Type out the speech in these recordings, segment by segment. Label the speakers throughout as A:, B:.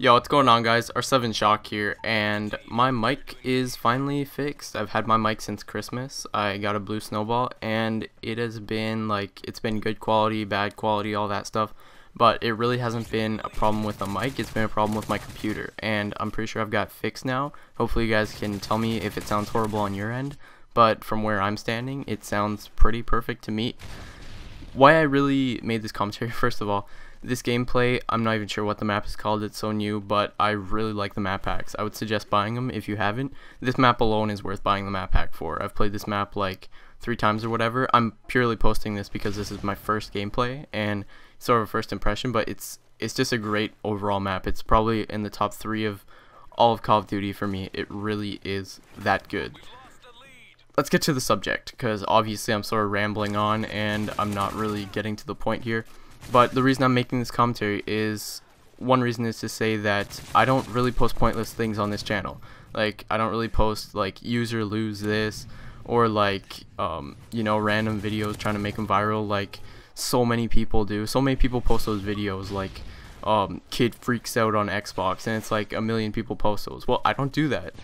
A: Yo, what's going on, guys? R7 Shock here, and my mic is finally fixed. I've had my mic since Christmas. I got a blue snowball, and it has been it's been good quality, bad quality, all that stuff, but it really hasn't been a problem with the mic. It's been a problem with my computer, and I'm pretty sure I've got fixed now. Hopefully you guys can tell me if it sounds horrible on your end, but from where I'm standing, it sounds pretty perfect to me. Why I really made this commentary, first of all, this gameplay, I'm not even sure what the map is called, it's so new, but I really like the map packs. I would suggest buying them if you haven't. This map alone is worth buying the map pack for. I've played this map like 3 times or whatever. I'm purely posting this because this is my first gameplay and sort of a first impression, but it's just a great overall map. It's probably in the top 3 of all of Call of Duty for me. It really is that good. Let's get to the subject, because obviously I'm sort of rambling on and I'm not really getting to the point here. But the reason I'm making this commentary is, one reason is to say that I don't really post pointless things on this channel. Like, I don't really post like user lose this, or like you know, random videos trying to make them viral like so many people do. So many people post those videos like kid freaks out on Xbox, and it's like a million people post those. Well, I don't do that.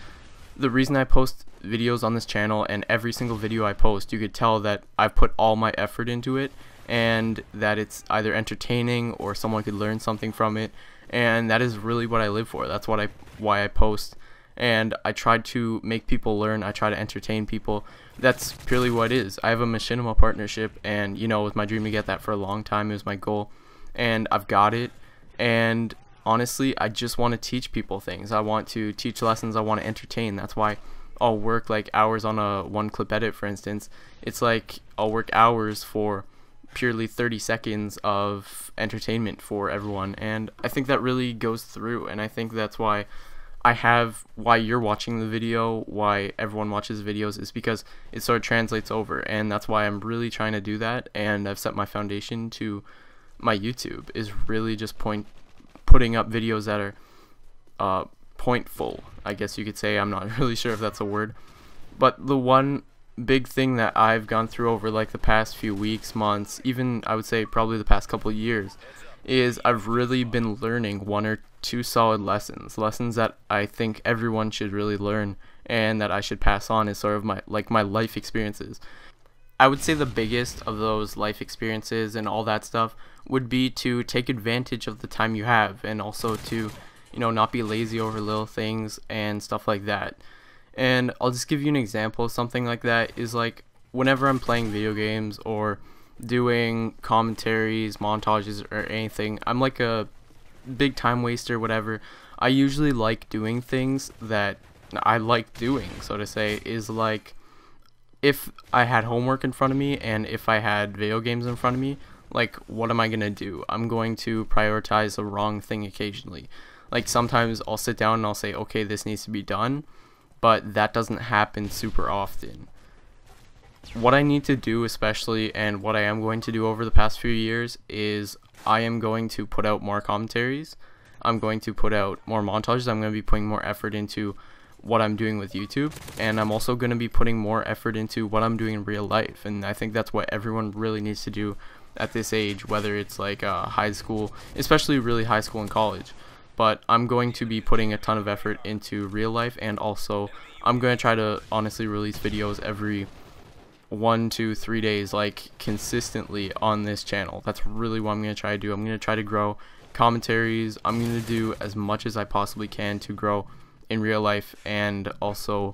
A: The reason I post videos on this channel, and every single video I post, you could tell that I've put all my effort into it, and that it's either entertaining or someone could learn something from it, and that is really what I live for. That's why I post, and I try to make people learn. I try to entertain people. That's purely what it is. I have a Machinima partnership, and you know, it was my dream to get that for a long time. It was my goal, and I've got it. And honestly, I just want to teach people things. I want to teach lessons. I want to entertain. That's why I'll work like hours on a one clip edit, for instance. It's like I'll work hours for purely 30 seconds of entertainment for everyone, and I think that really goes through, and I think that's why why you're watching the video, why everyone watches videos, is because it sort of translates over, and that's why I'm really trying to do that. And I've set my foundation to my YouTube is really just putting up videos that are pointful, I guess you could say. I'm not really sure if that's a word, but the one big thing that I've gone through over like the past few weeks, months, even I would say probably the past couple of years, is I've really been learning 1 or 2 solid lessons that I think everyone should really learn, and that I should pass on as sort of my life experiences. I would say the biggest of those life experiences and all that stuff would be to take advantage of the time you have, and also to, you know, not be lazy over little things and stuff like that. And I'll just give you an example of something like that. Is like, whenever I'm playing video games or doing commentaries, montages, or anything, I'm like a big time waster, whatever. I usually like doing things that I like doing, so to say. Is like, if I had homework in front of me and if I had video games in front of me, like, what am I gonna do? I'm going to prioritize the wrong thing occasionally. Like, sometimes I'll sit down and I'll say, okay, this needs to be done, but that doesn't happen super often. What I need to do, especially, and what I am going to do over the past few years, is I am going to put out more commentaries. I'm going to put out more montages. I'm going to be putting more effort into what I'm doing with YouTube, and I'm also going to be putting more effort into what I'm doing in real life. And I think that's what everyone really needs to do at this age, whether it's like high school, especially really high school and college. But I'm going to be putting a ton of effort into real life, and also I'm going to try to honestly release videos every 1 to 3 days, like consistently on this channel. That's really what I'm going to try to do. I'm going to try to grow commentaries. I'm going to do as much as I possibly can to grow in real life and also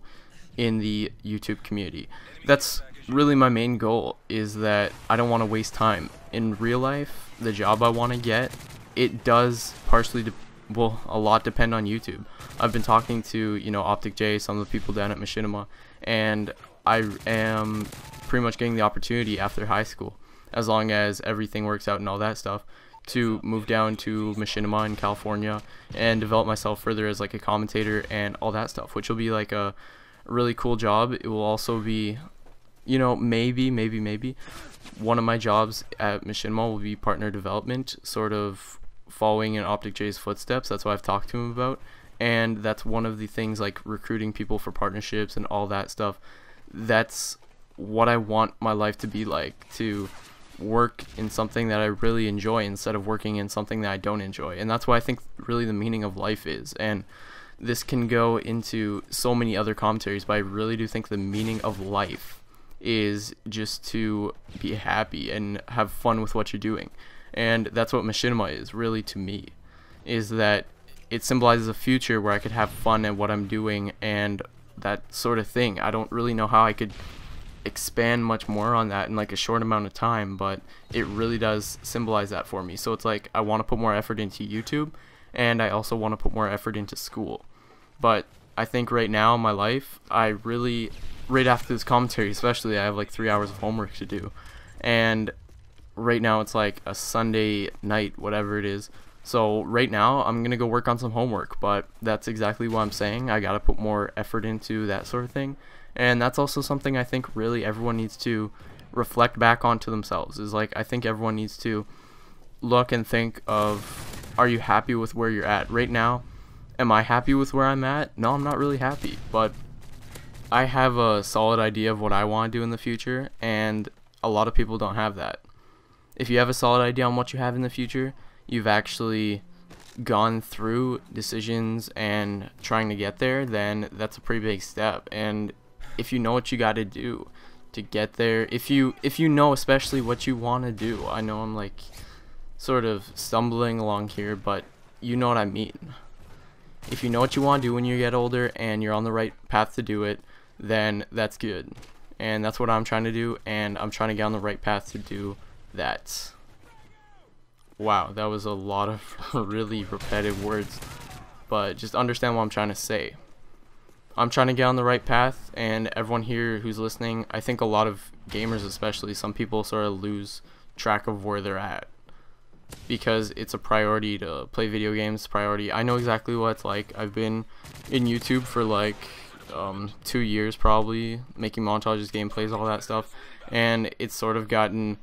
A: in the YouTube community. That's really my main goal, is that I don't want to waste time. In real life, the job I want to get, it does partially a lot depend on YouTube. I've been talking to, you know, Optic J, some of the people down at Machinima, and I am pretty much getting the opportunity after high school, as long as everything works out and all that stuff, to move down to Machinima in California and develop myself further as like a commentator and all that stuff, which will be like a really cool job. It will also be, you know, maybe one of my jobs at Machinima will be partner development, sort of following in Optic J's footsteps. That's what I've talked to him about, and that's one of the things, like recruiting people for partnerships and all that stuff. That's what I want my life to be like, to work in something that I really enjoy instead of working in something that I don't enjoy. And that's what I think really the meaning of life is. And this can go into so many other commentaries, but I really do think the meaning of life is just to be happy and have fun with what you're doing. And that's what machinima is really to me, is that it symbolizes a future where I could have fun at what I'm doing and that sort of thing. I don't really know how I could expand much more on that in like a short amount of time, but it really does symbolize that for me. So it's like I want to put more effort into YouTube, and I also want to put more effort into school. But I think right now in my life, I really, right after this commentary especially, I have like 3 hours of homework to do, and right now it's like a Sunday night, whatever it is. So right now I'm gonna go work on some homework, but that's exactly what I'm saying. I gotta put more effort into that sort of thing. And that's also something I think really everyone needs to reflect back onto themselves, is like I think everyone needs to look and think of, are you happy with where you're at right now? Am I happy with where I'm at? No, I'm not really happy, but I have a solid idea of what I want to do in the future, and a lot of people don't have that. If you have a solid idea on what you have in the future, you've actually gone through decisions and trying to get there, then that's a pretty big step. And if you know what you got to do to get there, if you know especially what you want to do, I know I'm like sort of stumbling along here, but you know what I mean. If you know what you want to do when you get older and you're on the right path to do it, then that's good. And that's what I'm trying to do, and I'm trying to get on the right path to do that. Wow, that was a lot of really repetitive words, but just understand what I'm trying to say. I'm trying to get on the right path, and everyone here who's listening, I think a lot of gamers especially, some people sort of lose track of where they're at, because it's a priority to play video games. Priority. I know exactly what it's like. I've been in YouTube for like 2 years probably, making montages, gameplays, all that stuff, and it's sort of gotten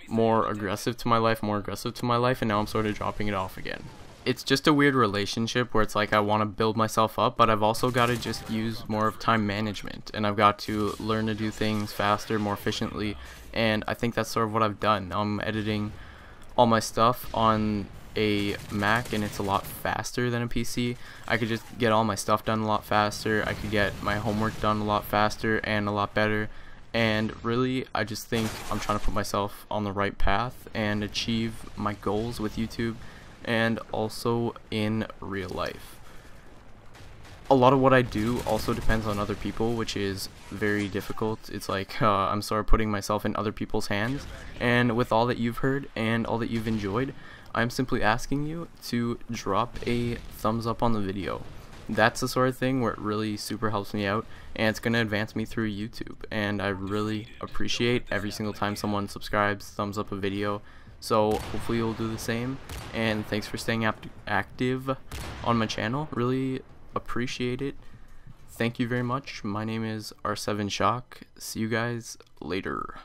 A: more aggressive to my life, and now I'm sort of dropping it off again. It's just a weird relationship where it's like I want to build myself up, but I've also got to just use more of time management, and I've got to learn to do things faster, more efficiently, and I think that's sort of what I've done. I'm editing all my stuff on a Mac, and it's a lot faster than a PC. I could just get all my stuff done a lot faster. I could get my homework done a lot faster and a lot better. And really, I just think I'm trying to put myself on the right path and achieve my goals with YouTube and also in real life. A lot of what I do also depends on other people, which is very difficult. It's like I'm sort of putting myself in other people's hands. And with all that you've heard and all that you've enjoyed, I'm simply asking you to drop a thumbs up on the video. That's the sort of thing where it really super helps me out, and it's going to advance me through YouTube, and I really appreciate every single time someone subscribes, thumbs up a video. So hopefully you'll do the same, and thanks for staying active on my channel. Really appreciate it. Thank you very much. My name is R7 Shock. See you guys later.